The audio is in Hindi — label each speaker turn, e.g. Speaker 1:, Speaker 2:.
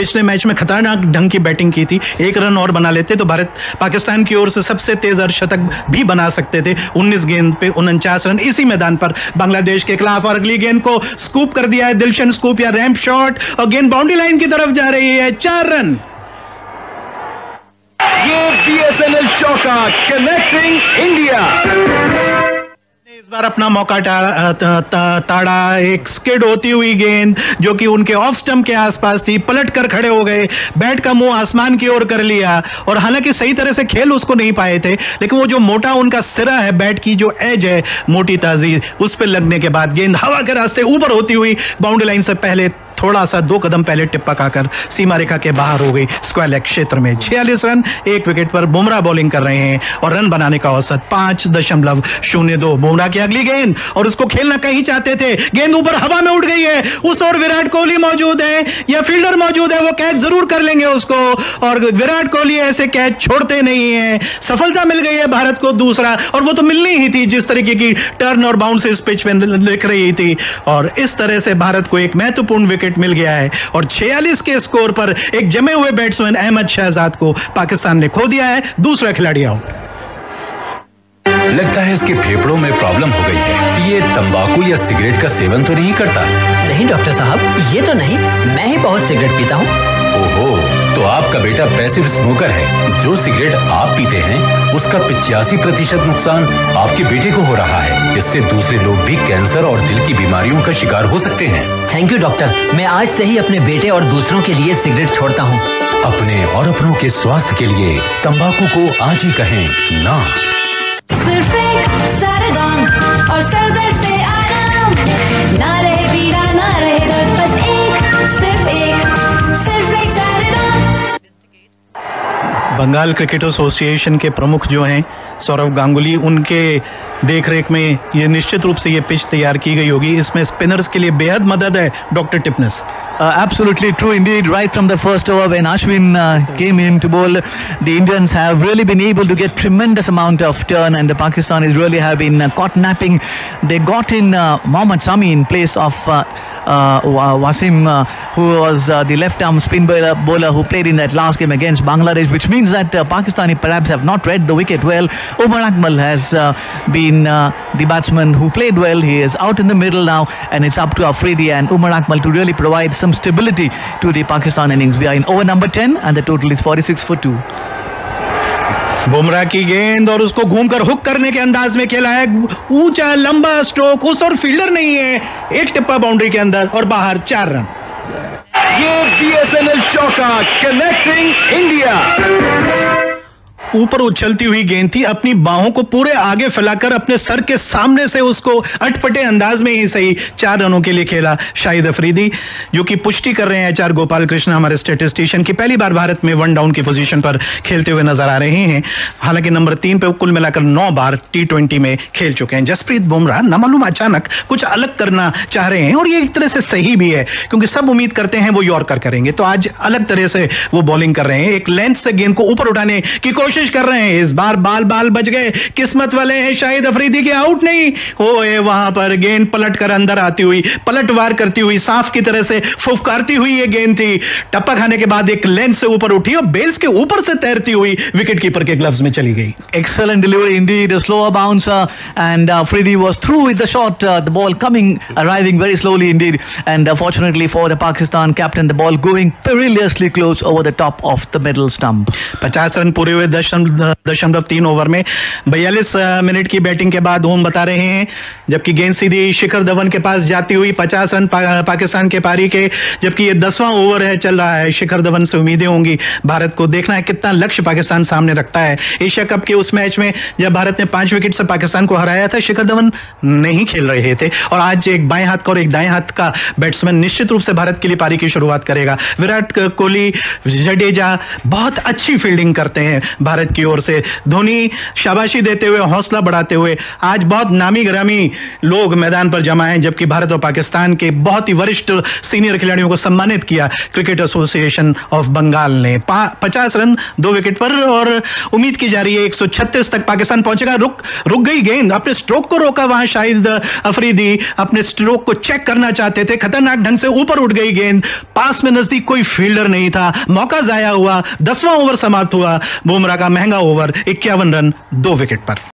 Speaker 1: पिछले मैच में खतरनाक ढंग की बैटिंग की थी। 1 रन और बना लेते तो भारत पाकिस्तान की ओर से सबसे तेज अर्धशतक भी बना सकते थे। 19 गेंद पे 49 रन इसी मैदान पर बांग्लादेश के खिलाफ, और अगली गेंद को स्कूप कर दिया है, दिलशन स्कूप या रैंप शॉट, और गेंद बाउंड्री लाइन की तरफ जा रही है। 4 रन।
Speaker 2: ये बीएसएनएल चौका, कनेक्टिंग इंडिया।
Speaker 1: इस बार अपना मौका ताड़ा। एक स्किड होती हुई गेंद जो कि उनके ऑफ स्टंप के आसपास थी, पलट कर खड़े हो गए, बैट का मुंह आसमान की ओर कर लिया, और हालांकि सही तरह से खेल उसको नहीं पाए थे, लेकिन वो जो मोटा उनका सिरा है, बैट की जो एज है मोटी ताजी, उस पर लगने के बाद गेंद हवा के रास्ते ऊपर होती हुई बाउंड्री लाइन से पहले थोड़ा सा 2 कदम पहले टिप्पा खाकर सीमा रेखा के बाहर हो गई स्क्वायर लेग क्षेत्र में। 46 रन 1 विकेट पर बुमराह बॉलिंग कर रहे हैं, और रन बनाने का औसत 5.02। बुमराह की अगली गेंद, और उसको खेलना कहीं चाहते थे, गेंद ऊपर हवा में उड़ गई है। उस ओर विराट कोहली मौजूद है या फील्डर मौजूद है, वो कैच जरूर कर लेंगे उसको, और विराट कोहली ऐसे कैच छोड़ते नहीं है। सफलता मिल गई है भारत को दूसरा, और वो तो मिलनी ही थी जिस तरीके की टर्न और बाउंस इस पिच पे लिख रही थी, और इस तरह से भारत को एक महत्वपूर्ण विकेट मिल गया है। और 46 के स्कोर पर एक जमे हुए बैट्समैन अहमद शहजाद को पाकिस्तान ने खो दिया है। दूसरा खिलाड़ी आउट।
Speaker 3: लगता है इसके फेफड़ों में प्रॉब्लम हो गई है। ये तंबाकू या सिगरेट का सेवन तो नहीं करता?
Speaker 4: नहीं डॉक्टर साहब, ये तो नहीं, मैं ही बहुत सिगरेट पीता हूँ।
Speaker 3: ओहो, तो आपका बेटा पैसिव स्मोकर है। जो सिगरेट आप पीते हैं उसका 85% नुकसान आपके बेटे को हो रहा है। इससे दूसरे लोग भी कैंसर और दिल की बीमारियों का शिकार हो सकते हैं।
Speaker 4: थैंक यू डॉक्टर, मैं आज से ही अपने बेटे और दूसरों के लिए सिगरेट छोड़ता हूँ।
Speaker 3: अपने और अपनों के स्वास्थ्य के लिए तंबाकू को आज ही कहें ना।
Speaker 5: सिर्फ एक सैराडॉन और सर दर्द से आराम, ना रहे पीड़ा ना रहे दर्द, बस सिर्फ एक सैराडॉन।
Speaker 1: बंगाल क्रिकेट एसोसिएशन के प्रमुख जो हैं सौरव गांगुली, उनके देखरेख में ये निश्चित रूप से ये पिच तैयार की गई होगी। इसमें स्पिनर्स के लिए बेहद मदद है doctor Tipnis.
Speaker 6: Absolutely true indeed. Right from the first over when Ashwin came in to bowl, the Indians have really been able to get tremendous amount of turn, and the Pakistanis really have been caught napping. They got in Mohammad Sami in place of Wasim, who was the left-arm spin bowler who played in that last game against Bangladesh, which means that Pakistani perhaps have not read the wicket well. Umar Akmal has been the batsman who played well. He is out in the middle now, and it's up to Afridi and Umar Akmal to really provide some stability to the Pakistan innings. We are in over number 10 and the total is 46 for 2.
Speaker 1: Bumrah की गेंद, और उसको घूमकर हुक करने के अंदाज में खेला है, ऊंचा लंबा स्ट्रोक, उस और फील्डर नहीं है, एक टिप्पा बाउंड्री के अंदर और बाहर। 4 रन।
Speaker 2: ये बीएसएनएल चौका, कनेक्टिंग इंडिया।
Speaker 1: ऊपर उछलती हुई गेंद थी, अपनी बाहों को पूरे आगे फैलाकर अपने सर के सामने से उसको अटपटे अंदाज में ही सही 4 रनों के लिए खेला शाहिद अफरीदी, जो कि पुष्टि कर रहे हैं एचआर गोपाल कृष्ण हमारे स्टैटिस्टिशियन की पहली बार भारत में 1 डाउन की पोजीशन पर खेलते हुए नजर आ रहे हैं। हालांकि नंबर 3 पे कुल मिलाकर 9 बार T20 में खेल चुके हैं। जसप्रीत बुमराह न मालूम अचानक कुछ अलग करना चाह रहे हैं, और ये एक तरह से सही भी है क्योंकि सब उम्मीद करते हैं वो यॉर्कर करेंगे, तो आज अलग तरह से वो बॉलिंग कर रहे हैं। एक लेंथ से गेंद को ऊपर उठाने की कोशिश कर रहे हैं। इस बार बाल बच गए, किस्मत वाले हैं शाहिद अफरीदी के, आउट नहीं होए। वहां पर गेंद पलट कर अंदर आती हुई, पलटवार करती हुई, सांप की तरह से फुफकारती हुई ये गेंद थी। टप्पा खाने के बाद एक लेंथ से ऊपर उठी और बेल्स के ऊपर से तैरती हुई विकेट कीपर के ग्लव्स में चली गई।
Speaker 6: Excellent delivery indeed, a slower bouncer, and Afridi was through with the shot. The ball arriving very slowly indeed, and fortunately for the Pakistan captain, the ball going perilously close over the top of the middle stump.
Speaker 1: 50 run पूरे हुए 10.3 ओवर में। 42 मिनट की बैटिंग के बाद होम बता रहे हैं, जबकि गेंद सीधी शिखर धवन के पास जाती हुई 50 रन पाकिस्तान के पारी के, जबकि ये 10वां ओवर है चल रहा है। शिखर धवन से उम्मीदें होंगी भारत को, देखना है कितना लक्ष्य पाकिस्तान सामने रखता है। एशिया कप के उस मैच में जब भारत ने 5 विकेट से पाकिस्तान को हराया था, शिखर धवन नहीं खेल रहे थे, और आज एक बाएं हाथ का और एक दाएं हाथ का बैट्समैन निश्चित रूप से भारत के लिए पारी की शुरुआत करेगा। विराट कोहली, जडेजा बहुत अच्छी फील्डिंग करते हैं भारत भारत की ओर से। धोनी शाबाशी देते हुए, हौसला बढ़ाते हुए, आज बहुत नामी गिरामी लोग मैदान पर जमा हैं, जबकि भारत और पाकिस्तान के बहुत ही वरिष्ठ सीनियर खिलाड़ियों को सम्मानित किया क्रिकेट एसोसिएशन ऑफ बंगाल ने। 50 रन 2 विकेट पर, और उम्मीद की जा रही है 136 तक पाकिस्तान पहुंचेगा। रुक गई गेंद, अपने स्ट्रोक को रोका वहां शाहिद अफरीदी, अपने स्ट्रोक को चेक करना चाहते थे, खतरनाक ढंग से ऊपर उठ गई गेंद, पास में नजदीक कोई फील्डर नहीं था, मौका जाया हुआ। 10वां ओवर समाप्त हुआ, बुमराह का महंगा ओवर, 51 रन 2 विकेट पर।